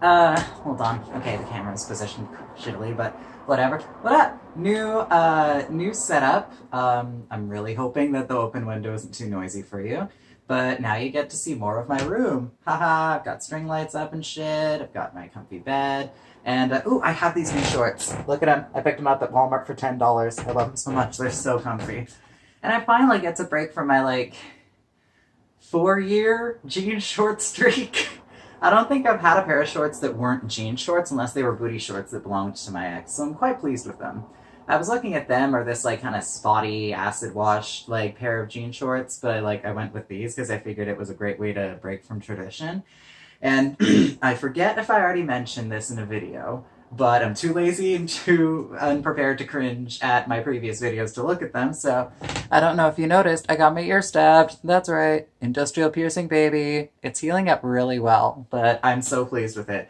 Hold on. Okay, the camera's positioned shittily, but whatever. What up? New setup. I'm really hoping that the open window isn't too noisy for you. But now you get to see more of my room. Haha, I've got string lights up and shit. I've got my comfy bed. And, ooh, I have these new shorts. Look at them. I picked them up at Walmart for $10. I love them so much. They're so comfy. And I finally get to break from my, like, 4-year jean short streak. I don't think I've had a pair of shorts that weren't jean shorts unless they were booty shorts that belonged to my ex, so I'm quite pleased with them. I was looking at them or this like kind of spotty acid wash like pair of jean shorts, but I went with these because I figured it was a great way to break from tradition. And I forget if I already mentioned this in a video, but I'm too lazy and too unprepared to cringe at my previous videos to look at them, so I don't know if you noticed, I got my ear stabbed. That's right. Industrial piercing, baby. It's healing up really well, but I'm so pleased with it.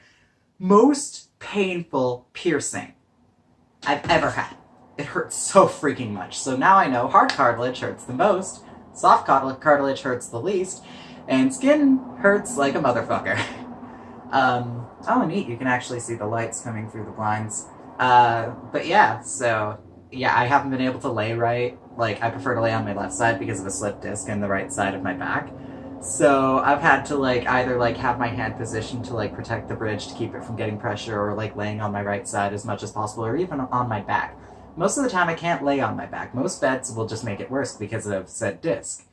Most painful piercing I've ever had. It hurts so freaking much. So now I know hard cartilage hurts the most, soft cartilage hurts the least, and skin hurts like a motherfucker. Oh neat, you can actually see the lights coming through the blinds. But yeah, so yeah, I haven't been able to lay right. Like, I prefer to lay on my left side because of a slip disc in the right side of my back. So I've had to like either like have my hand positioned to like protect the bridge to keep it from getting pressure, or like laying on my right side as much as possible, or even on my back. Most of the time I can't lay on my back. Most beds will just make it worse because of said disc.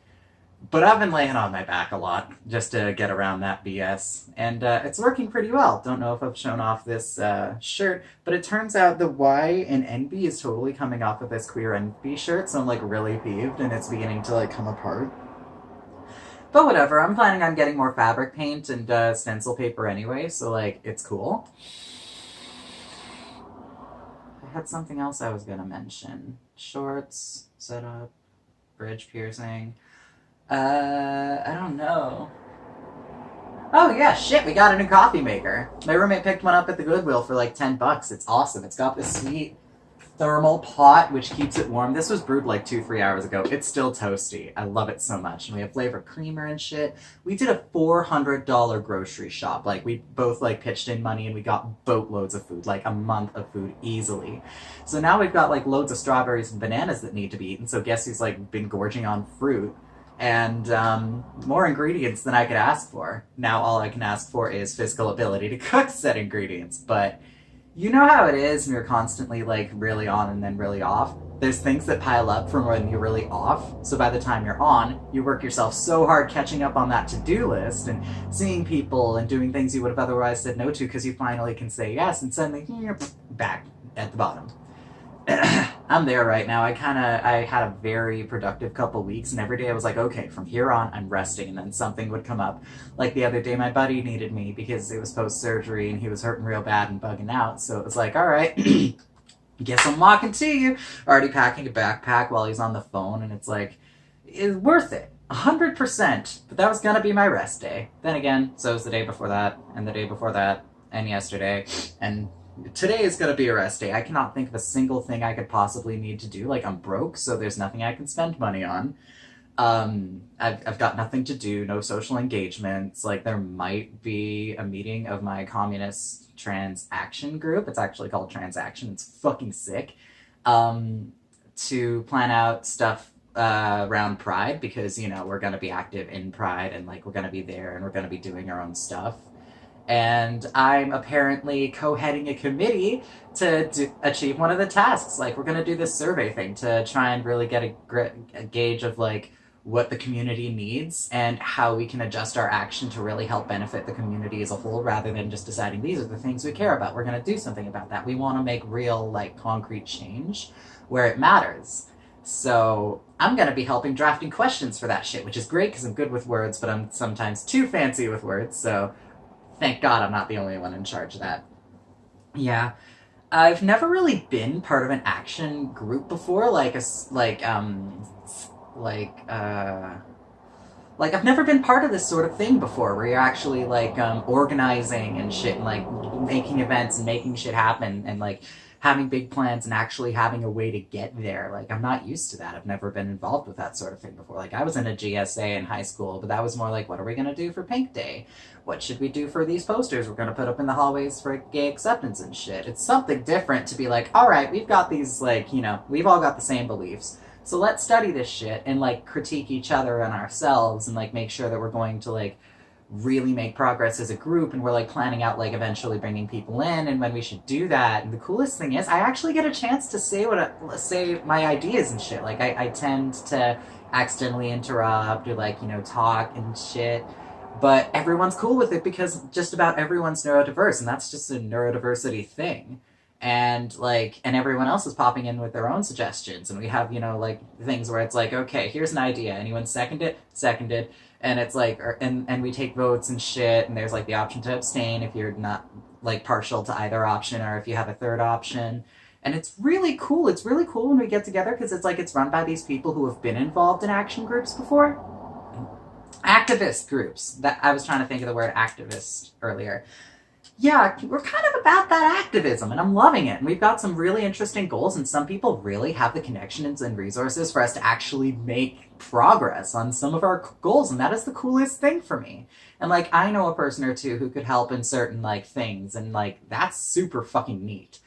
But I've been laying on my back a lot just to get around that BS. And it's working pretty well. Don't know if I've shown off this shirt, but it turns out the Y in NB is totally coming off of this queer NB shirt, so I'm like really peeved and it's beginning to like come apart. But whatever, I'm planning on getting more fabric paint and stencil paper anyway, so like it's cool. I had something else I was gonna mention. Shorts, setup, bridge piercing. I don't know. Oh yeah, shit, we got a new coffee maker. My roommate picked one up at the Goodwill for like $10. It's awesome. It's got this sweet thermal pot which keeps it warm. This was brewed like 2-3 hours ago. It's still toasty. I love it so much. And we have flavored creamer and shit. We did a $400 grocery shop. Like, we both like pitched in money and we got boatloads of food, like a month of food easily. So now we've got like loads of strawberries and bananas that need to be eaten. So guess who's like been gorging on fruit and more ingredients than I could ask for. Now all I can ask for is physical ability to cook said ingredients, but you know how it is when you're constantly like really on and then really off. There's things that pile up from when you're really off, so by the time you're on, you work yourself so hard catching up on that to-do list and seeing people and doing things you would have otherwise said no to because you finally can say yes, and suddenly you're back at the bottom. I'm there right now. I had a very productive couple weeks, and every day I was like, okay, from here on, I'm resting, and then something would come up. Like the other day, my buddy needed me because it was post-surgery, and he was hurting real bad and bugging out, so it was like, all right, guess I'm walking to you. Already packing a backpack while he's on the phone, and it's like, it's worth it. 100%. But that was gonna be my rest day. Then again, so was the day before that, and the day before that, and yesterday, and today is going to be a rest day. I cannot think of a single thing I could possibly need to do. Like, I'm broke, so there's nothing I can spend money on. I've got nothing to do, no social engagements. Like, there might be a meeting of my communist transaction group. It's actually called Transaction. It's fucking sick. To plan out stuff around Pride, because, you know, we're going to be active in Pride, and, like, we're going to be there, and we're going to be doing our own stuff. And I'm apparently co-heading a committee to achieve one of the tasks. Like, we're going to do this survey thing to try and really get a gauge of, like, what the community needs and how we can adjust our action to really help benefit the community as a whole, rather than just deciding these are the things we care about. We're going to do something about that. We want to make real, like, concrete change where it matters. So I'm going to be helping drafting questions for that shit, which is great because I'm good with words, but I'm sometimes too fancy with words, so thank God I'm not the only one in charge of that. Yeah. I've never really been part of an action group before, like I've never been part of this sort of thing before, where you're actually like organizing and shit, and like making events and making shit happen, and like having big plans and actually having a way to get there. Like, I'm not used to that. I've never been involved with that sort of thing before. Like, I was in a GSA in high school, but that was more like, what are we going to do for Pink Day? What should we do for these posters we're going to put up in the hallways for gay acceptance and shit? It's something different to be like, all right, we've got these, like, you know, we've all got the same beliefs. So let's study this shit and, like, critique each other and ourselves and, like, make sure that we're going to, like, really make progress as a group, and we're like planning out like eventually bringing people in and when we should do that. And the coolest thing is I actually get a chance to say my ideas and shit. Like I tend to accidentally interrupt or like, you know, talk and shit, but everyone's cool with it because just about everyone's neurodiverse, and that's just a neurodiversity thing. And like, and everyone else is popping in with their own suggestions, and we have, you know, like things where it's like, okay, here's an idea, anyone second it? Seconded. And it's like, and we take votes and shit, and there's like the option to abstain if you're not like partial to either option, or if you have a third option. And it's really cool. It's really cool when we get together because it's like it's run by these people who have been involved in action groups before. Activist groups. That I was trying to think of the word activist earlier. Yeah, we're kind of about that activism, and I'm loving it. And we've got some really interesting goals, and some people really have the connections and resources for us to actually make progress on some of our goals, and that is the coolest thing for me. And, like, I know a person or two who could help in certain, like, things, and, like, that's super fucking neat.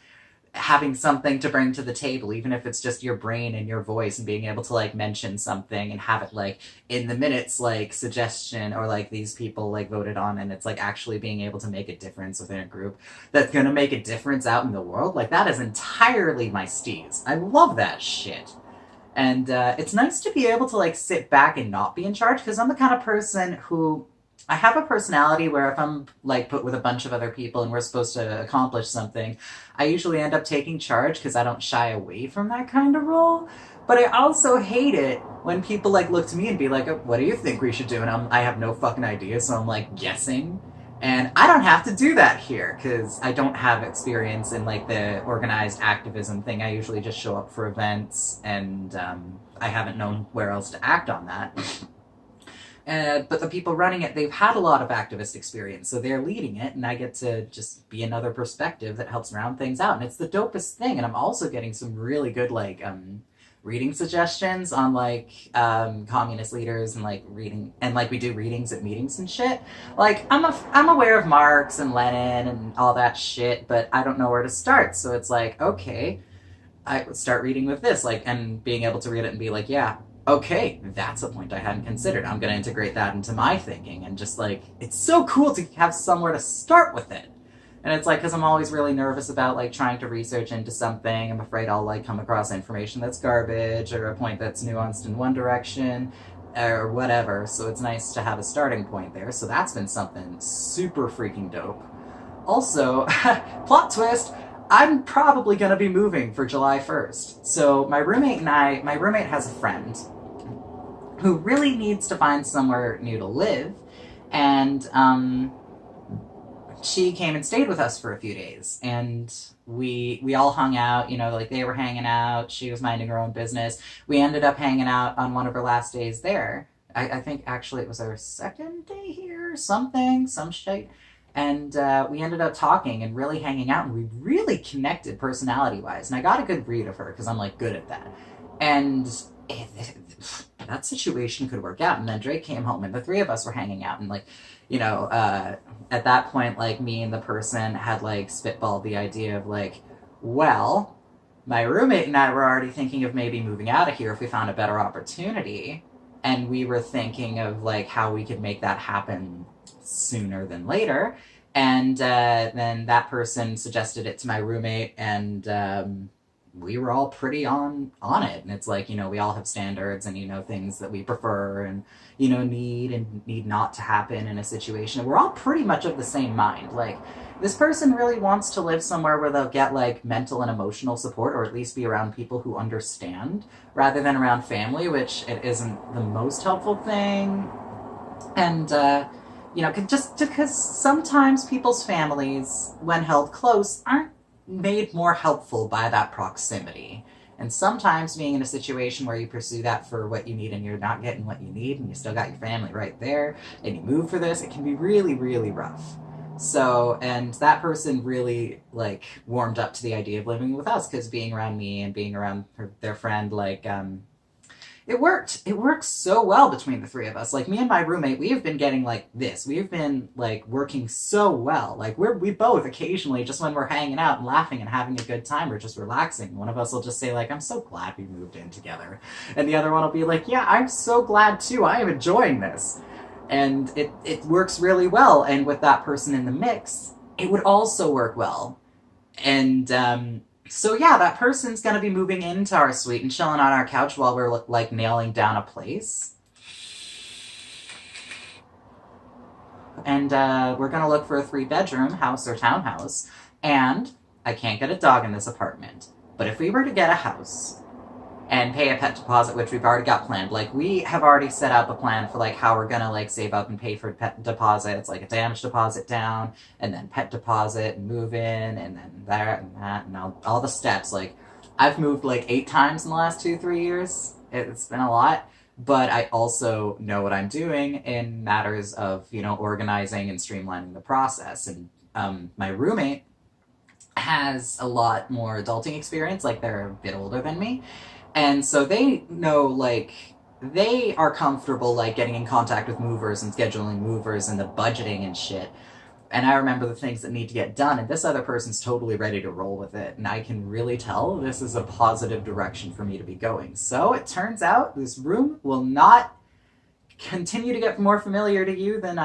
Having something to bring to the table, even if it's just your brain and your voice, and being able to like mention something and have it like in the minutes, like suggestion, or like these people like voted on, and it's like actually being able to make a difference within a group that's gonna make a difference out in the world. Like that is entirely my steez. I love that shit. And it's nice to be able to like sit back and not be in charge, because I'm the kind of person who I have a personality where if I'm like put with a bunch of other people and we're supposed to accomplish something, I usually end up taking charge because I don't shy away from that kind of role. But I also hate it when people like look to me and be like, oh, what do you think we should do? And I have no fucking idea, so I'm like guessing. And I don't have to do that here because I don't have experience in like the organized activism thing. I usually just show up for events, and I haven't known where else to act on that. But the people running it, they've had a lot of activist experience, so they're leading it, and I get to just be another perspective that helps round things out, and it's the dopest thing. And I'm also getting some really good, like, reading suggestions on, like, communist leaders, and, like, reading, and, like, we do readings at meetings and shit. Like, I'm aware of Marx and Lenin and all that shit, but I don't know where to start, so it's like, okay, I would start reading with this, like, and being able to read it and be like, yeah, okay, that's a point I hadn't considered. I'm going to integrate that into my thinking, and just like, it's so cool to have somewhere to start with it. And it's like, because I'm always really nervous about like trying to research into something. I'm afraid I'll like come across information that's garbage, or a point that's nuanced in one direction, or whatever. So it's nice to have a starting point there. So that's been something super freaking dope. Also, plot twist, I'm probably going to be moving for July 1st. So my roommate has a friend who really needs to find somewhere new to live, and she came and stayed with us for a few days, and we all hung out, you know, like they were hanging out, she was minding her own business. We ended up hanging out on one of her last days there. I think actually it was our second day here, some shit. And we ended up talking and really hanging out, and we really connected personality-wise. And I got a good read of her, because I'm, like, good at that. And that situation could work out. And then Drake came home, and the three of us were hanging out. And, like, you know, at that point, like, me and the person had, like, spitballed the idea of, like, well, my roommate and I were already thinking of maybe moving out of here if we found a better opportunity. And we were thinking of, like, how we could make that happen sooner than later. And then that person suggested it to my roommate, and we were all pretty on it. And it's like, you know, we all have standards, and, you know, things that we prefer and, you know, need not to happen in a situation. And we're all pretty much of the same mind. Like, this person really wants to live somewhere where they'll get, like, mental and emotional support, or at least be around people who understand, rather than around family, which it isn't the most helpful thing. And, you know, just because sometimes people's families, when held close, aren't made more helpful by that proximity. And sometimes being in a situation where you pursue that for what you need and you're not getting what you need, and you still got your family right there, and you move for this, it can be really, really rough. So, and that person really like warmed up to the idea of living with us because being around me and being around their friend, like, it worked. It worked so well between the three of us. Like me and my roommate, we have been getting like this. We've been like working so well. Like we both occasionally, just when we're hanging out and laughing and having a good time or just relaxing, one of us will just say like, "I'm so glad we moved in together," and the other one will be like, "Yeah, I'm so glad too. I am enjoying this," and it works really well. And with that person in the mix, it would also work well. And so yeah, that person's gonna be moving into our suite and chilling on our couch while we're like nailing down a place. And we're gonna look for a 3-bedroom house or townhouse. And I can't get a dog in this apartment. But if we were to get a house and pay a pet deposit, which we've already got planned, like we have already set up a plan for like how we're gonna like save up and pay for pet deposits, like a damage deposit down, and then pet deposit and move in, and then that and that, and all the steps. Like I've moved like 8 times in the last 2-3 years. It's been a lot, but I also know what I'm doing in matters of, you know, organizing and streamlining the process. And my roommate has a lot more adulting experience, like they're a bit older than me. And so they know, like, they are comfortable, like, getting in contact with movers and scheduling movers and the budgeting and shit. And I remember the things that need to get done, and this other person's totally ready to roll with it. And I can really tell this is a positive direction for me to be going. So it turns out this room will not continue to get more familiar to you than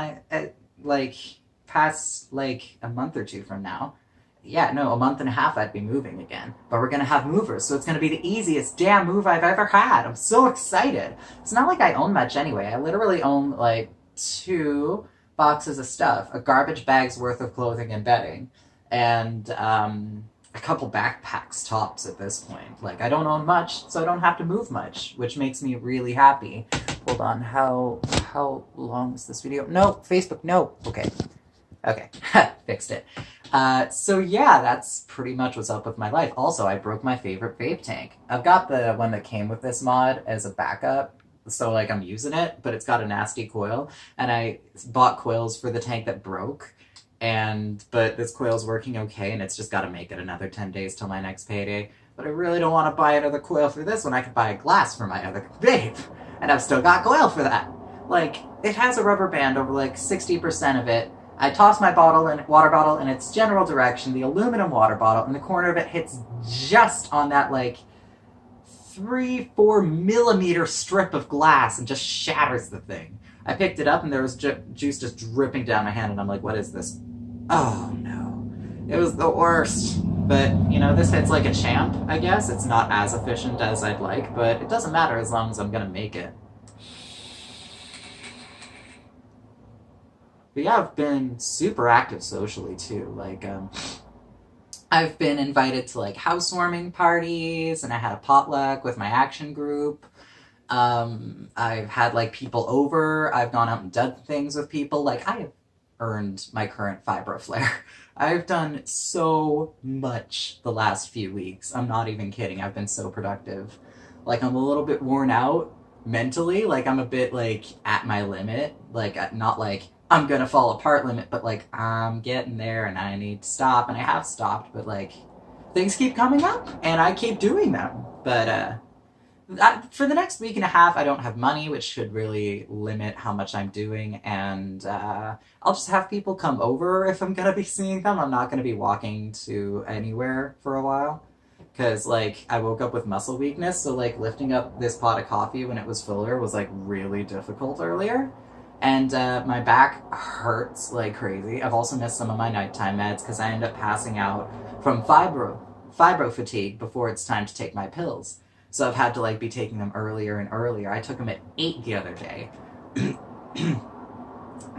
like, past, like, a month or two from now. Yeah, no, a month and a half I'd be moving again. But we're gonna have movers, so it's gonna be the easiest damn move I've ever had. I'm so excited. It's not like I own much anyway. I literally own like 2 boxes of stuff, a garbage bag's worth of clothing and bedding, and a couple backpacks tops at this point. Like, I don't own much, so I don't have to move much, which makes me really happy. Hold on, how long is this video? No, Facebook, no. Okay, fixed it. So yeah, that's pretty much what's up with my life. Also, I broke my favorite vape tank. I've got the one that came with this mod as a backup, so like I'm using it, but it's got a nasty coil, and I bought coils for the tank that broke, but this coil's working okay, and it's just got to make it another 10 days till my next payday. But I really don't want to buy another coil for this one. I could buy a glass for my other vape, and I've still got coil for that. Like, it has a rubber band over like 60% of it. I toss my water bottle in its general direction, the aluminum water bottle, and the corner of it hits just on that, like, 3-4 millimeter strip of glass and just shatters the thing. I picked it up and there was juice just dripping down my hand, and I'm like, what is this? Oh, no. It was the worst. But, you know, this hits like a champ, I guess. It's not as efficient as I'd like, but it doesn't matter as long as I'm gonna make it. But yeah, I've been super active socially too. Like, I've been invited to like housewarming parties, and I had a potluck with my action group. I've had like people over. I've gone out and done things with people. Like, I have earned my current fibro flare. I've done so much the last few weeks. I'm not even kidding. I've been so productive. Like, I'm a little bit worn out mentally. Like, I'm a bit like at my limit. Like, not like I'm gonna fall apart limit, but like I'm getting there and I need to stop, and I have stopped, but like things keep coming up and I keep doing them. But for the next week and a half, I don't have money, which should really limit how much I'm doing, and I'll just have people come over if I'm gonna be seeing them. I'm not gonna be walking to anywhere for a while, because like I woke up with muscle weakness, so like lifting up this pot of coffee when it was fuller was like really difficult earlier. And my back hurts like crazy. I've also missed some of my nighttime meds because I end up passing out from fibro fatigue before it's time to take my pills. So I've had to like be taking them earlier and earlier. I took them at 8 the other day.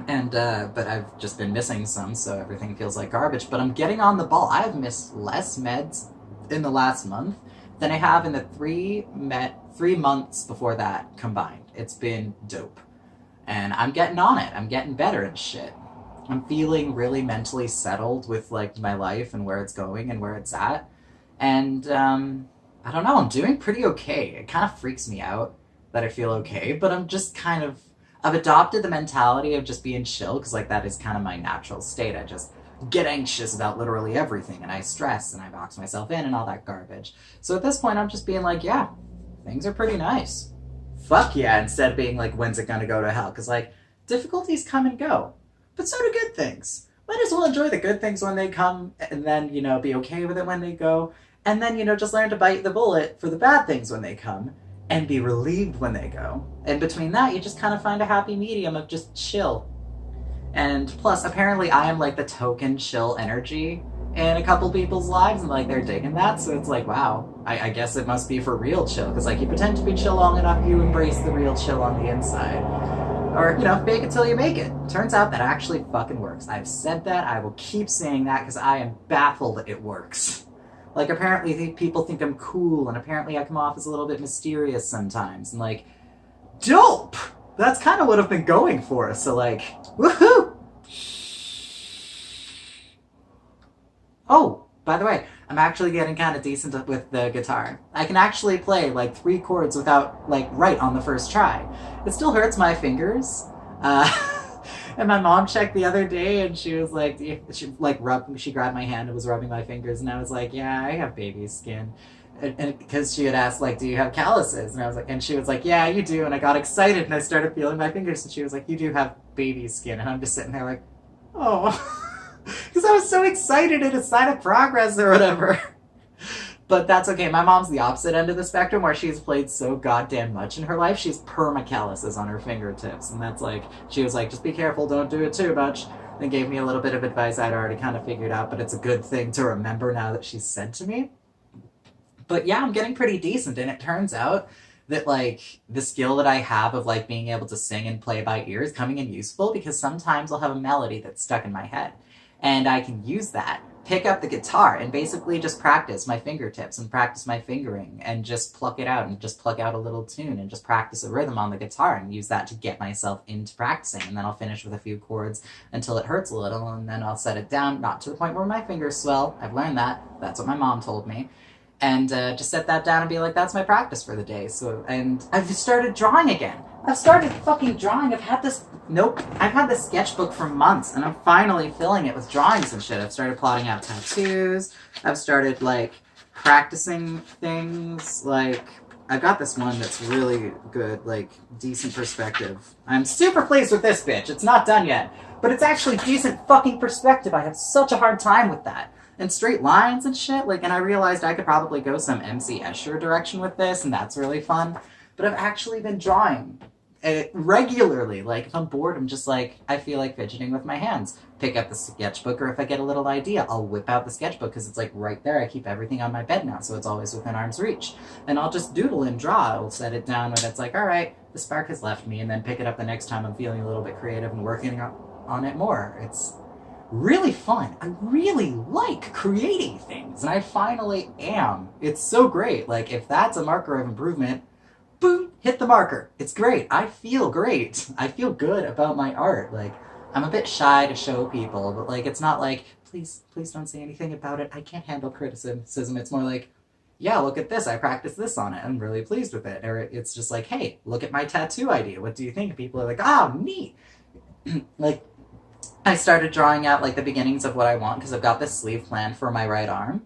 And but I've just been missing some, so everything feels like garbage. But I'm getting on the ball. I have missed less meds in the last month than I have in the 3 months before that combined. It's been dope. And I'm getting on it. I'm getting better and shit. I'm feeling really mentally settled with like my life and where it's going and where it's at. And I don't know, I'm doing pretty okay. It kind of freaks me out that I feel okay, but I'm just kind of, I've adopted the mentality of just being chill, because like that is kind of my natural state. I just get anxious about literally everything, and I stress, and I box myself in, and all that garbage. So at this point, I'm just being like, yeah, things are pretty nice. Fuck yeah, instead of being like, when's it gonna go to hell? Because like, difficulties come and go, but so do good things. Might as well enjoy the good things when they come, and then, you know, be okay with it when they go, and then, you know, just learn to bite the bullet for the bad things when they come, and be relieved when they go. And between that, you just kind of find a happy medium of just chill. And plus, apparently I am like the token chill energy in a couple people's lives, and like they're digging that, so it's like, wow, I guess it must be for real chill, because like you pretend to be chill long enough, you embrace the real chill on the inside. Or, you know, fake it till you make it. Turns out that actually fucking works. I've said that, I will keep saying that, because I am baffled that it works. Like, apparently people think I'm cool, and apparently I come off as a little bit mysterious sometimes, and like, dope! That's kind of what I've been going for, so like, woohoo! Oh, by the way, I'm actually getting kind of decent with the guitar. I can actually play like 3 chords without, like, right on the first try. It still hurts my fingers. And my mom checked the other day, and she was like, she grabbed my hand and was rubbing my fingers, and I was like, yeah, I have baby skin. And because she had asked, like, do you have calluses? And I was like, and she was like, yeah, you do. And I got excited, and I started feeling my fingers, and she was like, you do have baby skin. And I'm just sitting there like, oh. Because I was so excited, at a sign of progress or whatever. But that's okay. My mom's the opposite end of the spectrum, where she's played so goddamn much in her life. She's perma-calluses on her fingertips. And that's like, she was like, just be careful, don't do it too much. And gave me a little bit of advice I'd already kind of figured out, but it's a good thing to remember now that she's said to me. But yeah, I'm getting pretty decent, and it turns out that, like, the skill that I have of, like, being able to sing and play by ear is coming in useful, because sometimes I'll have a melody that's stuck in my head, and I can use that, pick up the guitar, and basically just practice my fingertips, and practice my fingering, and just pluck it out, and just pluck out a little tune, and just practice a rhythm on the guitar, and use that to get myself into practicing, and then I'll finish with a few chords until it hurts a little, and then I'll set it down, not to the point where my fingers swell. I've learned that. That's what my mom told me. And just set that down and be like, that's my practice for the day. So, and I've started drawing again. I've started fucking drawing. I've had this sketchbook for months, and I'm finally filling it with drawings and shit. I've started plotting out tattoos. I've started, like, practicing things. Like, I've got this one that's really good, like, decent perspective. I'm super pleased with this bitch. It's not done yet, but it's actually decent fucking perspective. I have such a hard time with that. And straight lines and shit, like, and I realized I could probably go some MC Escher direction with this, and that's really fun. But I've actually been drawing regularly. Like, if I'm bored, I'm just like, I feel like fidgeting with my hands. Pick up the sketchbook, or if I get a little idea, I'll whip out the sketchbook, because it's like right there. I keep everything on my bed now, so it's always within arm's reach. And I'll just doodle and draw. I'll set it down when it's like, all right, the spark has left me, and then pick it up the next time I'm feeling a little bit creative and working on it more. It's really fun. I really like creating things, and I finally am. It's so great. Like, if that's a marker of improvement, boom, hit the marker. It's great. I feel great. I feel good about my art. Like, I'm a bit shy to show people, but like, it's not like, please don't say anything about it. I can't handle criticism. It's more like, yeah, look at this. I practiced this on it. I'm really pleased with it. Or it's just like, hey, look at my tattoo idea. What do you think? People are like, ah, neat. Like, I started drawing out, like, the beginnings of what I want, because I've got this sleeve planned for my right arm.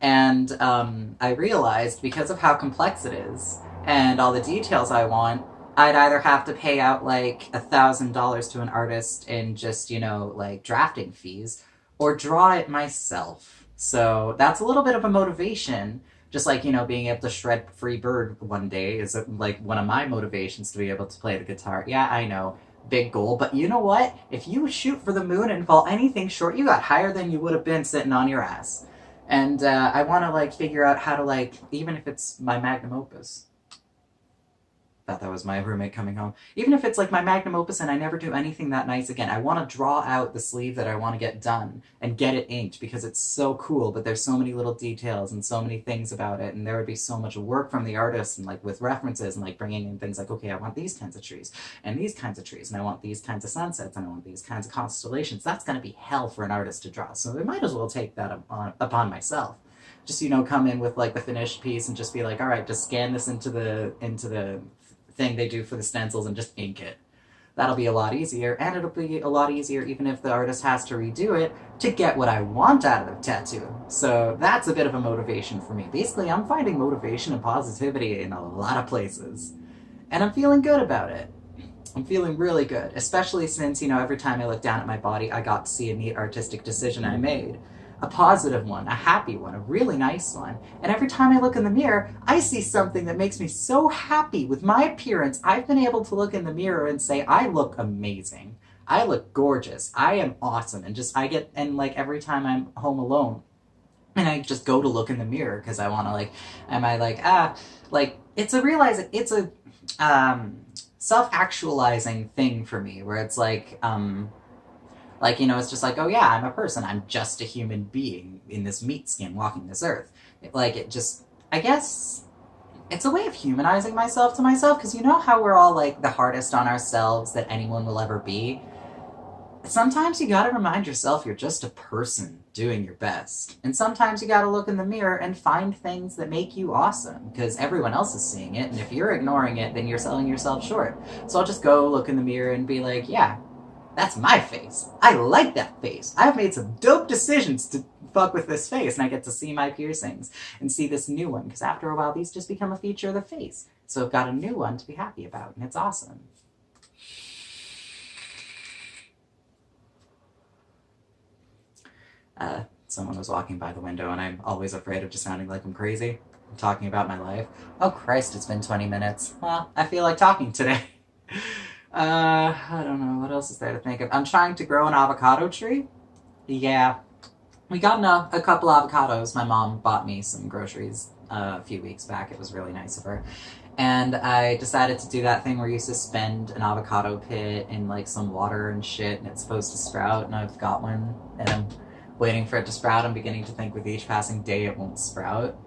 And I realized, because of how complex it is, and all the details I want, I'd either have to pay out, like, $1,000 to an artist in just, you know, like, drafting fees, or draw it myself. So that's a little bit of a motivation. Just like, you know, being able to shred Free Bird one day is, like, one of my motivations to be able to play the guitar. Yeah, I know. Big goal, but you know what? If you shoot for the moon and fall anything short, you got higher than you would have been sitting on your ass. And I want to, like, figure out how to, like, even if it's my magnum opus. Thought that was my roommate coming home. Even if it's like my magnum opus and I never do anything that nice again, I want to draw out the sleeve that I want to get done and get it inked, because it's so cool, but there's so many little details and so many things about it, and there would be so much work from the artist, and like with references and like bringing in things like, okay, I want these kinds of trees and these kinds of trees, and I want these kinds of sunsets, and I want these kinds of constellations. That's going to be hell for an artist to draw, so I might as well take that upon myself. Just, you know, come in with like the finished piece and just be like, all right, just scan this into the thing they do for the stencils and just ink it. That'll be a lot easier, and it'll be a lot easier even if the artist has to redo it to get what I want out of the tattoo. So that's a bit of a motivation for me. Basically, I'm finding motivation and positivity in a lot of places. And I'm feeling good about it. I'm feeling really good, especially since, every time I look down at my body, I got to see a neat artistic decision I made. A positive one, a happy one, a really nice one. And every time I look in the mirror, I see something that makes me so happy with my appearance. I've been able to look in the mirror and say, I look amazing. I look gorgeous. I am awesome. And every time I'm home alone, and I just go to look in the mirror because I want to it's a self-actualizing thing for me where it's it's just oh yeah, I'm a person. I'm just a human being in this meat skin walking this earth. I guess it's a way of humanizing myself to myself, because how we're all the hardest on ourselves that anyone will ever be? Sometimes you gotta remind yourself you're just a person doing your best. And sometimes you gotta look in the mirror and find things that make you awesome, because everyone else is seeing it, and if you're ignoring it, then you're selling yourself short. So I'll just go look in the mirror and be yeah, that's my face. I like that face. I've made some dope decisions to fuck with this face, and I get to see my piercings and see this new one, because after a while, these just become a feature of the face. So I've got a new one to be happy about, and it's awesome. Someone was walking by the window, and I'm always afraid of just sounding like I'm crazy. I'm talking about my life. Oh Christ, it's been 20 minutes. Well, I feel like talking today. I don't know, what else is there to think of? I'm trying to grow an avocado tree. Yeah. We got a couple avocados. My mom bought me some groceries a few weeks back. It was really nice of her. And I decided to do that thing where you suspend an avocado pit in some water and shit, and it's supposed to sprout, and I've got one, and I'm waiting for it to sprout. I'm beginning to think with each passing day it won't sprout,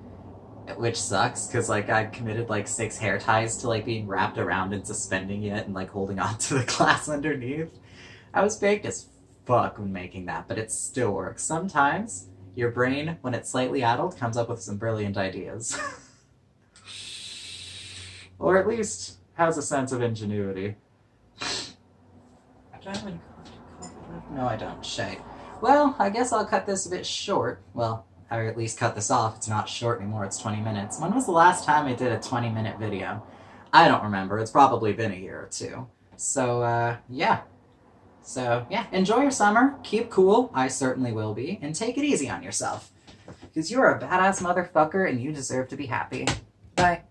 which sucks, because I committed 6 hair ties to being wrapped around and suspending it and holding on to the glass underneath. I was baked as fuck when making that, but it still works. Sometimes your brain, when it's slightly addled, comes up with some brilliant ideas. Or at least has a sense of ingenuity. Do I have any coffee left? No, I don't. Shite. Well, I guess I'll cut this a bit short. Well, or at least cut this off. It's not short anymore, it's 20 minutes. When was the last time I did a 20-minute video? I don't remember. It's probably been a year or two. So, yeah. So, yeah, enjoy your summer. Keep cool. I certainly will be. And take it easy on yourself. Because you're a badass motherfucker and you deserve to be happy. Bye.